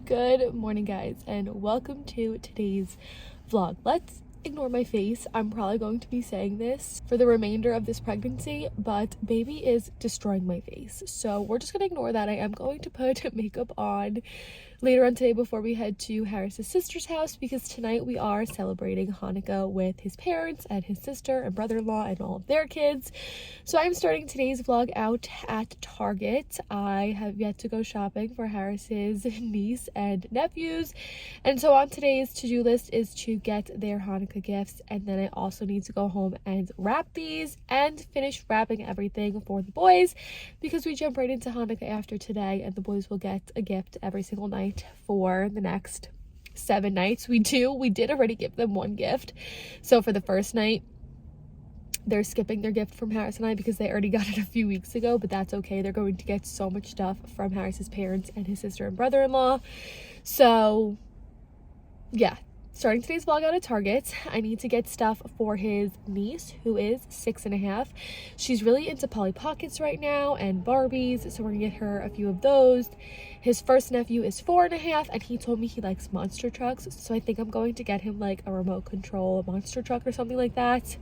Good morning, guys, and welcome to today's vlog. Let's ignore my face. I'm probably going to be saying this for the remainder of this pregnancy, but baby is destroying my face, so we're just gonna ignore that. I am going to put makeup on later on today before we head to Harris's sister's house, because tonight we are celebrating Hanukkah with his parents and his sister and brother-in-law and all of their kids. So I'm starting today's vlog out at Target. I have yet to go shopping for Harris's niece and nephews, and so on today's to-do list is to get their Hanukkah gifts, and then I also need to go home and wrap these and finish wrapping everything for the boys, because we jump right into Hanukkah after today, and the boys will get a gift every single night for the next 7 nights. We did already give them one gift, so for the first night they're skipping their gift from Harris and I because they already got it a few weeks ago, but that's okay. They're going to get so much stuff from Harris's parents and his sister and brother-in-law. So yeah, starting today's vlog out at Target. I need to get stuff for his niece, who is 6.5. She's really into Polly Pockets right now and Barbies, so we're gonna get her a few of those. His first nephew is 4.5, and he told me he likes monster trucks, so I think I'm going to get him like a remote control monster truck or something like that.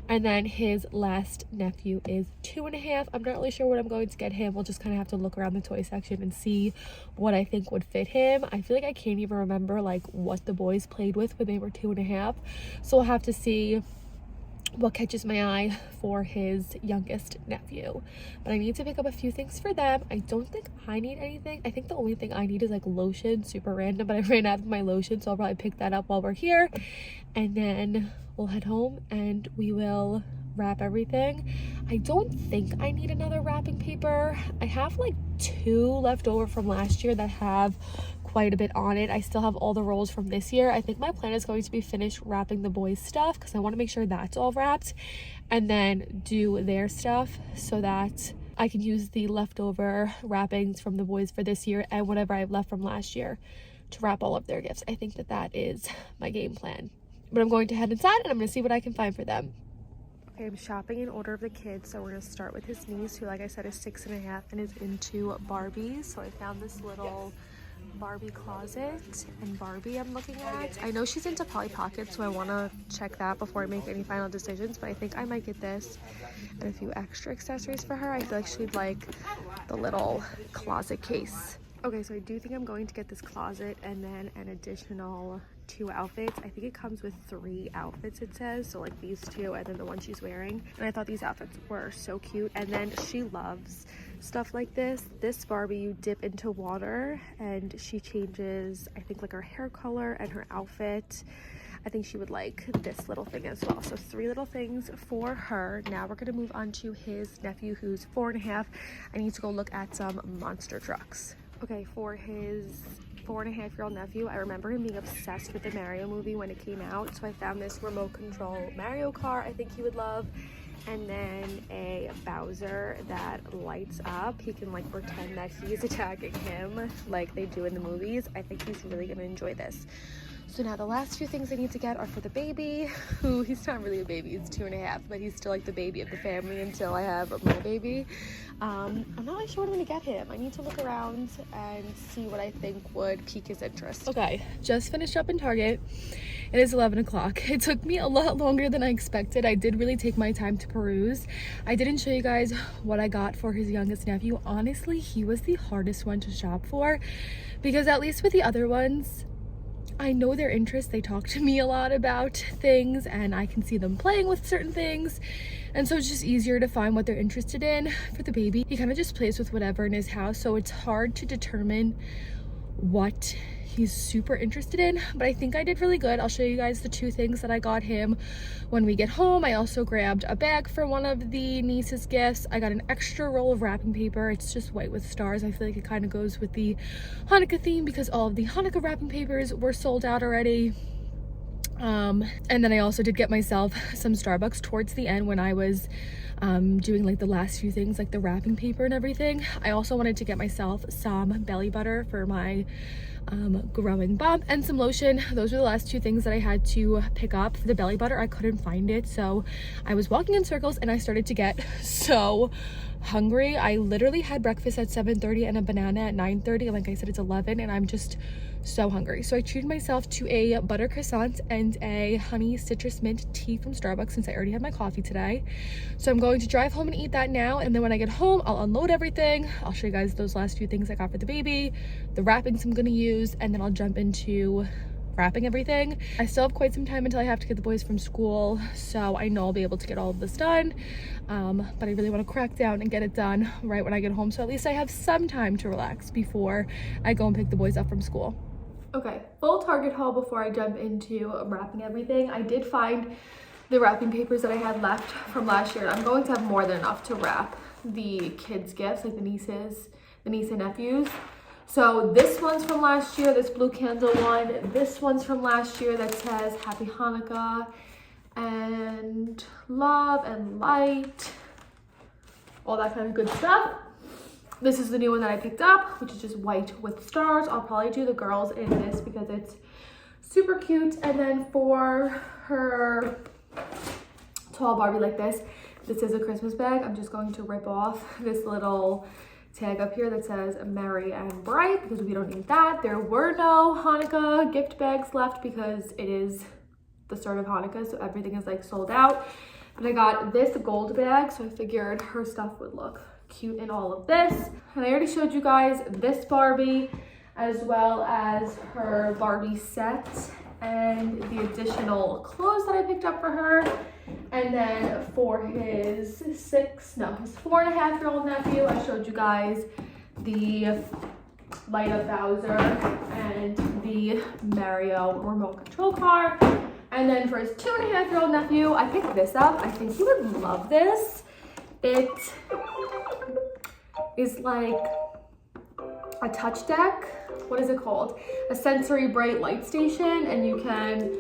And then his last nephew is 2.5. I'm not really sure what I'm going to get him. We'll just kind of have to look around the toy section and see what I think would fit him. I feel like I can't even remember like what the boys played with when they were 2.5, so we'll have to see what catches my eye for his youngest nephew. But I need to pick up a few things for them. I don't think I need anything. I think the only thing I need is like lotion, super random, but I ran out of my lotion, so I'll probably pick that up while we're here, and then we'll head home and we will wrap everything. I don't think I need another wrapping paper. I have like 2 left over from last year that have quite a bit on it. I still have all the rolls from this year. I think my plan is going to be finish wrapping the boys' stuff because I want to make sure that's all wrapped, and then do their stuff so that I can use the leftover wrappings from the boys for this year and whatever I have left from last year to wrap all of their gifts. I think that is my game plan. But I'm going to head inside and I'm going to see what I can find for them. Okay, I'm shopping in order of the kids, so we're going to start with his niece, who, like I said, is 6.5 and is into Barbies. So I found this little Barbie closet and Barbie I'm looking at. I know she's into Polly Pockets, so I want to check that before I make any final decisions, but I think I might get this and a few extra accessories for her. I feel like she'd like the little closet case. Okay, so I do think I'm going to get this closet and then an additional 2 outfits. I think it comes with 3 outfits, it says, so like these 2 and then the one she's wearing. And I thought these outfits were so cute, and then she loves stuff like this Barbie. You dip into water and she changes, I think, like her hair color and her outfit. I think she would like this little thing as well. So 3 little things for her. Now we're gonna move on to his nephew, who's 4.5. I need to go look at some monster trucks. Okay, for his 4.5-year-old nephew, I remember him being obsessed with the Mario movie when it came out, so I found this remote control Mario car I think he would love, and then a Bowser that lights up. He can like pretend that he's attacking him like they do in the movies. I think he's really gonna enjoy this. So now the last few things I need to get are for the baby, who, he's not really a baby, he's 2.5, but he's still like the baby of the family until I have my baby. I'm not really sure what I'm gonna get him. I need to look around and see what I think would pique his interest. Okay, just finished up in Target. It is 11 o'clock. It took me a lot longer than I expected. I did really take my time to peruse. I didn't show you guys what I got for his youngest nephew. Honestly, he was the hardest one to shop for, because at least with the other ones, I know their interests. They talk to me a lot about things and I can see them playing with certain things, and so it's just easier to find what they're interested in. For the baby, he kind of just plays with whatever in his house, so it's hard to determine what he's super interested in, but I think I did really good. I'll show you guys the 2 things that I got him when we get home. I also grabbed a bag for one of the niece's gifts. I got an extra roll of wrapping paper. It's just white with stars. I feel like it kind of goes with the Hanukkah theme because all of the Hanukkah wrapping papers were sold out already. And then I also did get myself some Starbucks towards the end when I was doing like the last few things, like the wrapping paper and everything. I also wanted to get myself some belly butter for my growing bump and some lotion. Those were the last 2 things that I had to pick up. For the belly butter, I couldn't find it, so I was walking in circles and I started to get so hungry. I literally had breakfast at 7:30 and a banana at 9:30. Like I said, it's 11 and I'm just so hungry. So I treated myself to a butter croissant and a honey citrus mint tea from Starbucks since I already had my coffee today. So I'm going to drive home and eat that now, and then when I get home I'll unload everything. I'll show you guys those last few things I got for the baby, the wrappings I'm gonna use, and then I'll jump into wrapping everything. I still have quite some time until I have to get the boys from school, so I know I'll be able to get all of this done, but I really want to crack down and get it done right when I get home, so at least I have some time to relax before I go and pick the boys up from school. Okay, full Target haul before I jump into wrapping everything. I did find the wrapping papers that I had left from last year. I'm going to have more than enough to wrap the kids' gifts, like the niece and nephews. So this one's from last year, this blue candle one. This one's from last year that says Happy Hanukkah and love and light, all that kind of good stuff. This is the new one that I picked up, which is just white with stars. I'll probably do the girls in this because it's super cute. And then for her tall Barbie like this is a Christmas bag. I'm just going to rip off this little tag up here that says merry and bright because we don't need that. There were no Hanukkah gift bags left because it is the start of Hanukkah, so everything is like sold out. But I got this gold bag, so I figured her stuff would look cute in all of this. And I already showed you guys this Barbie as well as her Barbie set and the additional clothes that I picked up for her. And then for his 4.5-year-old nephew, I showed you guys the light up Bowser and the Mario remote control car. And then for his 2.5-year-old nephew, I picked this up. I think he would love this. It is like a touch deck. What is it called? A sensory bright light station, and you can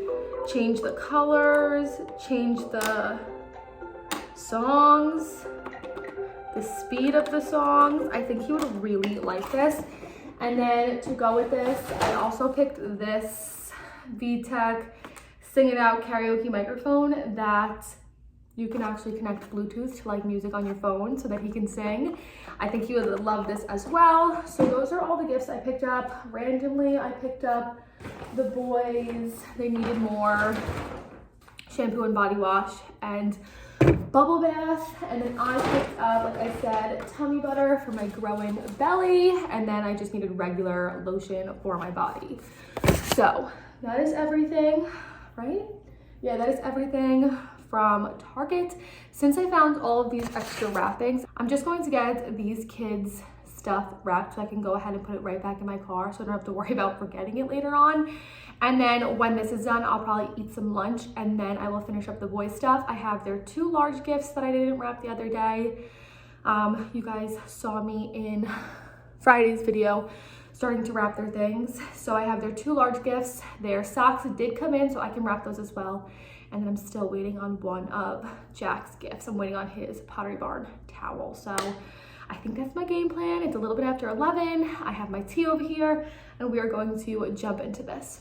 change the colors, change the songs, the speed of the songs. I think he would really like this. And then to go with this, I also picked this VTech Sing It Out karaoke microphone that you can actually connect Bluetooth to like music on your phone so that he can sing. I think he would love this as well. So those are all the gifts I picked up. Randomly, I picked up the boys. They needed more shampoo and body wash and bubble bath. And then I picked up, like I said, tummy butter for my growing belly. And then I just needed regular lotion for my body. So that is everything, right? Yeah, that is everything from Target. Since I found all of these extra wrappings, I'm just going to get these kids' stuff wrapped so I can go ahead and put it right back in my car so I don't have to worry about forgetting it later on. And then when this is done, I'll probably eat some lunch and then I will finish up the boys' stuff. I have their 2 large gifts that I didn't wrap the other day. You guys saw me in Friday's video starting to wrap their things. So I have their 2 large gifts. Their socks did come in, so I can wrap those as well. And then I'm still waiting on one of Jack's gifts. I'm waiting on his Pottery Barn towel. So I think that's my game plan. It's a little bit after 11. I have my tea over here and we are going to jump into this.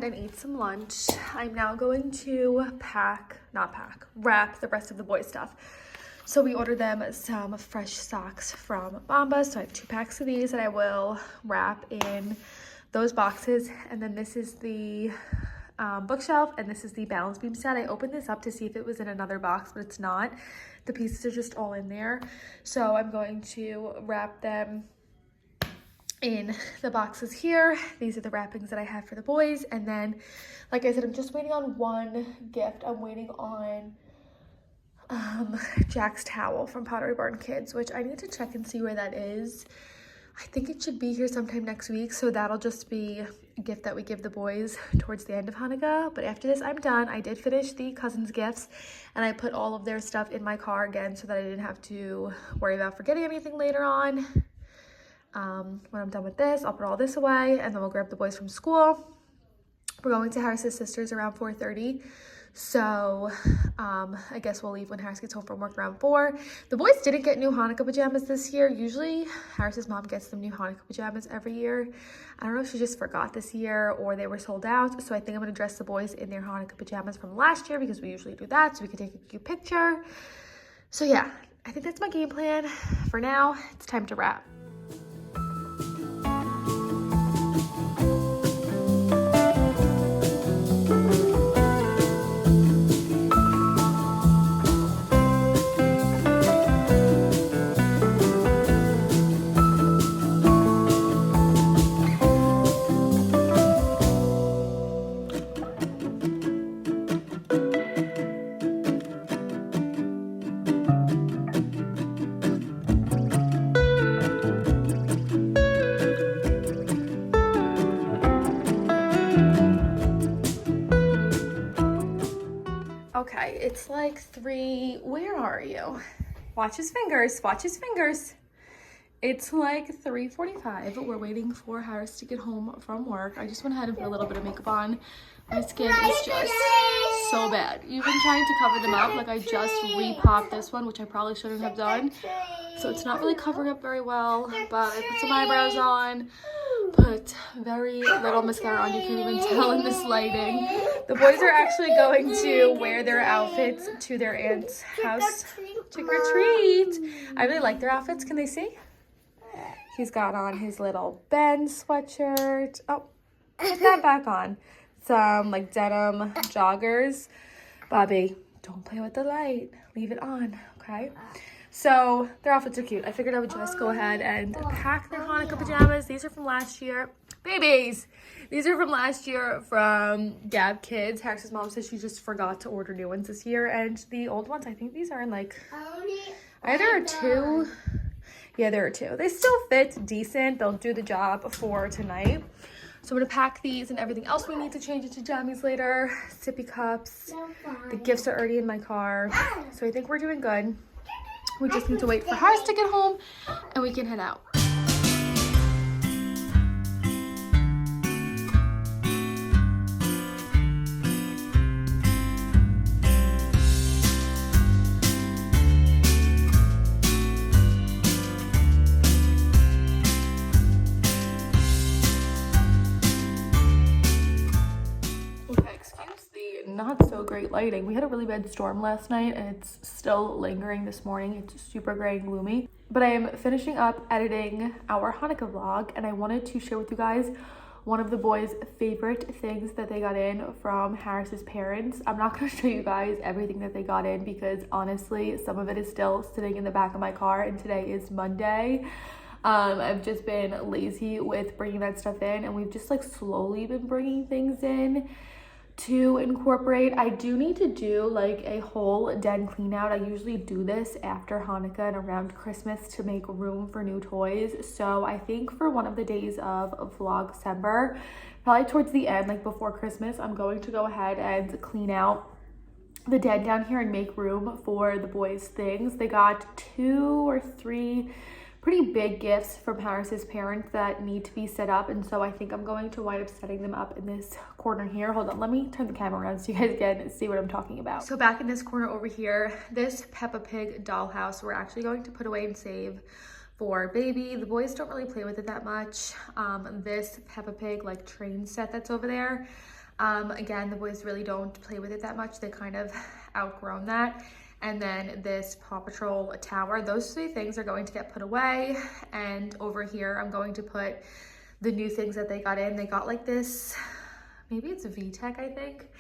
And eat some lunch. I'm now going to wrap the rest of the boys' stuff. So we ordered them some fresh socks from Bombas. So I have 2 packs of these that I will wrap in those boxes. And then this is the bookshelf, and this is the balance beam set. I opened this up to see if it was in another box, but it's not. The pieces are just all in there. So I'm going to wrap them in the boxes here. These are the wrappings that I have for the boys. And then, like I said, I'm just waiting on one gift. I'm waiting on Jack's towel from Pottery Barn Kids, which I need to check and see where that is. I think it should be here sometime next week, so that'll just be a gift that we give the boys towards the end of Hanukkah. But after this, I'm done. I did finish the cousins' gifts, and I put all of their stuff in my car again so that I didn't have to worry about forgetting anything later on. When I'm done with this, I'll put all this away, and then we'll grab the boys from school. We're going to Harris's sister's around 4:30. So I guess we'll leave when Harris gets home from work around 4. The boys didn't get new Hanukkah pajamas this year. Usually Harris's mom gets them new Hanukkah pajamas every year. I don't know if she just forgot this year or they were sold out. So I think I'm going to dress the boys in their Hanukkah pajamas from last year because we usually do that so we can take a cute picture. So yeah, I think that's my game plan. For now, it's time to wrap. Okay, it's like 3, where are you? Watch his fingers, watch his fingers. It's like 3:45. We're waiting for Harris to get home from work. I just went ahead and put a little bit of makeup on. My skin is just so bad. You've been trying to cover them up. Like I just re-popped this one, which I probably shouldn't have done. So it's not really covering up very well, but I put some eyebrows on. Put very little mascara on. You can't even tell in this lighting. The boys are actually going to wear their outfits to their aunt's house. Trick or treat. I really like their outfits. Can they see? He's got on his little Ben sweatshirt. Oh, put that back on. Some like denim joggers. Bobby, don't play with the light. Leave it on, okay? So their outfits are cute. I figured I would just go ahead and pack their Hanukkah pajamas. These are from last year. Babies! These are from last year from Gab Kids. Harris's mom says she just forgot to order new ones this year. And the old ones, I think these are in like either a 2. Yeah, there are 2. They still fit decent. They'll do the job for tonight. So I'm going to pack these and everything else we need to change into jammies later. Sippy cups. The gifts are already in my car. So I think we're doing good. We just need to wait for Harris to get home and we can head out. Not so great lighting. We had a really bad storm last night and it's still lingering this morning. It's super gray and gloomy. But I am finishing up editing our Hanukkah vlog and I wanted to share with you guys one of the boys' favorite things that they got in from Harris's parents. I'm not going to show you guys everything that they got in because honestly, some of it is still sitting in the back of my car and today is Monday. I've just been lazy with bringing that stuff in and we've just like slowly been bringing things in to incorporate. I do need to do like a whole den clean out. I usually do this after Hanukkah and around Christmas to make room for new toys. So I think for one of the days of Vlogcember, probably towards the end, like before Christmas, I'm going to go ahead and clean out the den down here and make room for the boys' things. They got 2 or 3 pretty big gifts from Harris's parents that need to be set up, and so I think I'm going to wind up setting them up in this corner here. Hold on, let me turn the camera around so you guys can see what I'm talking about. So back in this corner over here, this Peppa Pig dollhouse we're actually going to put away and save for baby. The boys don't really play with it that much. This Peppa Pig like train set that's over there, again, the boys really don't play with it that much. They kind of outgrown that. And then this Paw Patrol tower. Those 3 things are going to get put away. And over here, I'm going to put the new things that they got in. They got like this, maybe it's VTech, I think,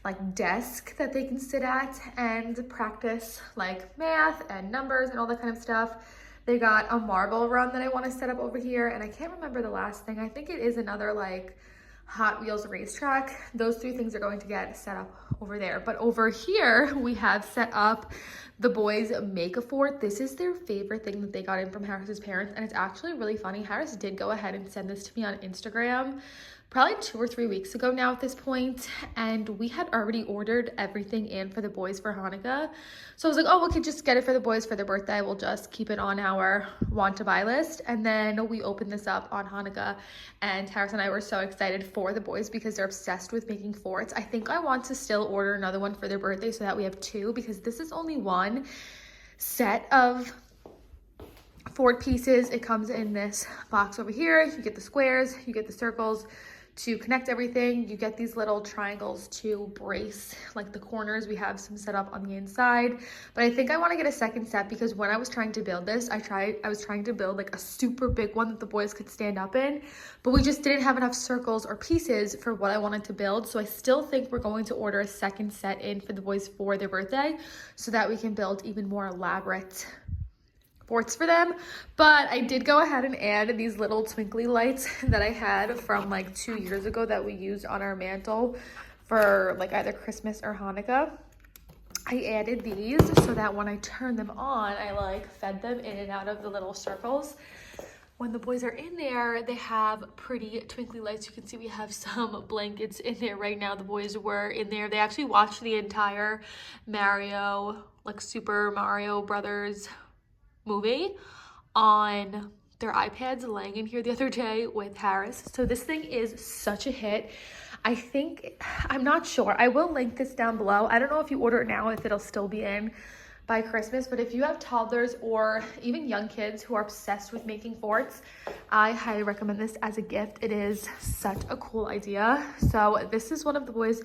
like desk that they can sit at and practice like math and numbers and all that kind of stuff. They got a marble run that I want to set up over here. And I can't remember the last thing. I think it is another like Hot Wheels racetrack. Those 3 things are going to get set up over there. But over here, we have set up the boys make a fort. This is their favorite thing that they got in from Harris's parents, and it's actually really funny. Harris did go ahead and send this to me on Instagram probably 2 or 3 weeks ago now at this point, and we had already ordered everything in for the boys for Hanukkah. So I was like, oh, we could just get it for the boys for their birthday. We'll just keep it on our want to buy list. And then we opened this up on Hanukkah, and Harris and I were so excited for the boys because they're obsessed with making forts. I think I want to still order another one for their birthday so that we have 2, because this is only one set of fort pieces. It comes in this box over here. You get the squares, you get the circles to connect everything. You get these little triangles to brace like the corners. We have some set up on the inside, but I think I want to get a second set because when I was trying to build this, I was trying to build like a super big one that the boys could stand up in, but we just didn't have enough circles or pieces for what I wanted to build. So I still think we're going to order a second set in for the boys for their birthday so that we can build even more elaborate forts for them. But I did go ahead and add these little twinkly lights that I had from like 2 years ago that we used on our mantle for like either Christmas or Hanukkah. I added these so that when I turn them on, I like fed them in and out of the little circles. When the boys are in there, they have pretty twinkly lights. You can see we have some blankets in there right now. The boys were in there. They actually watched the entire Super Mario Brothers movie on their iPads laying in here the other day with Harris. So this thing is such a hit. I'm not sure. I will link this down below. I don't know if you order it now, if it'll still be in by Christmas, but if you have toddlers or even young kids who are obsessed with making forts, I highly recommend this as a gift. It is such a cool idea. So this is one of the boys'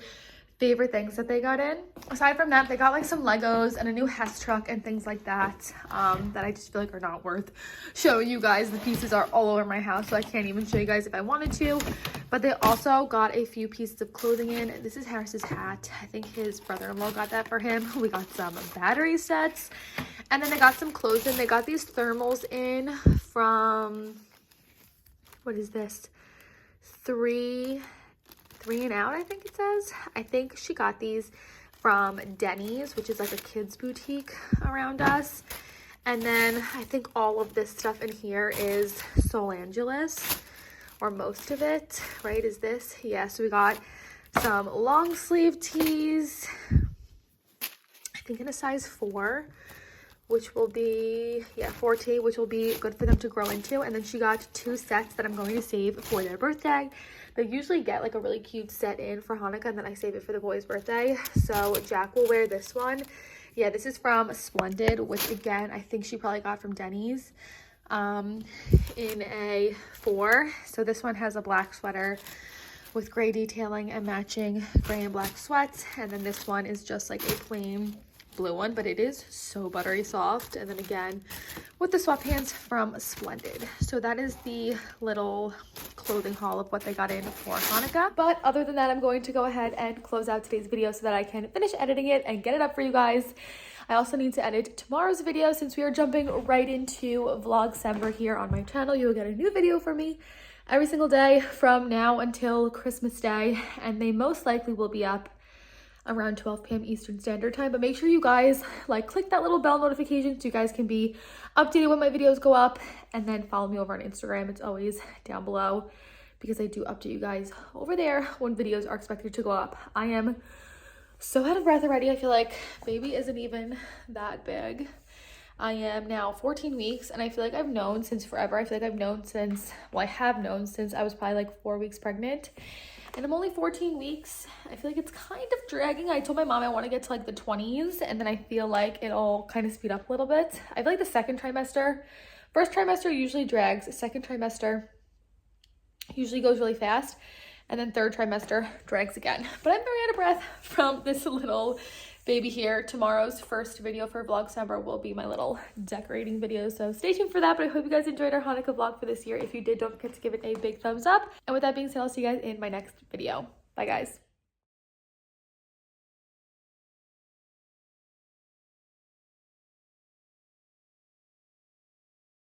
favorite things that they got in. Aside from that, they got like some Legos and a new Hess truck and things like that that I just feel like are not worth showing you guys. The pieces are all over my house, so I can't even show you guys if I wanted to. But they also got a few pieces of clothing in. This is Harris's hat. I think his brother-in-law got that for him. We got some battery sets, and then they got some clothes in. They got these thermals in from, what is this, three and out, I think it says. I think she got these from Denny's, which is like a kids boutique around us. And then I think all of this stuff in here is Sol Angeles, or most of it, right? Is this? Yeah, so we got some long sleeve tees, I think in a size 4, which will be, 4T, which will be good for them to grow into. And then she got 2 sets that I'm going to save for their birthday. They usually get like a really cute set in for Hanukkah, and then I save it for the boy's birthday. So Jack will wear this one. Yeah, this is from Splendid, which again, I think she probably got from Denny's in a 4. So this one has a black sweater with gray detailing and matching gray and black sweats. And then this one is just like a plain blue one, but it is so buttery soft. And then again with the sweatpants from Splendid. So that is the little clothing haul of what they got in for Hanukkah. But other than that, I'm going to go ahead and close out today's video so that I can finish editing it and get it up for you guys. I also need to edit tomorrow's video since we are jumping right into Vlogcember here on my channel. You'll get a new video from me every single day from now until Christmas Day, and they most likely will be up around 12 p.m. Eastern Standard Time. But make sure you guys click that little bell notification so you guys can be updated when my videos go up, and then follow me over on Instagram. It's always down below because I do update you guys over there when videos are expected to go up. I am so out of breath already. I feel like baby isn't even that big. I am now 14 weeks, and I feel like I've known since forever. I feel like I've known since, I have known since I was probably 4 weeks pregnant. And I'm only 14 weeks. I feel like it's kind of dragging. I told my mom I want to get to the 20s, and then I feel like it'll kind of speed up a little bit. I feel like the first trimester usually drags. Second trimester usually goes really fast. And then third trimester drags again. But I'm very out of breath from this little baby here. Tomorrow's first video for Vlogcember will be my little decorating video, so stay tuned for that. But I hope you guys enjoyed our Hanukkah vlog for this year. If you did, don't forget to give it a big thumbs up. And with that being said, I'll see you guys in my next video. Bye guys.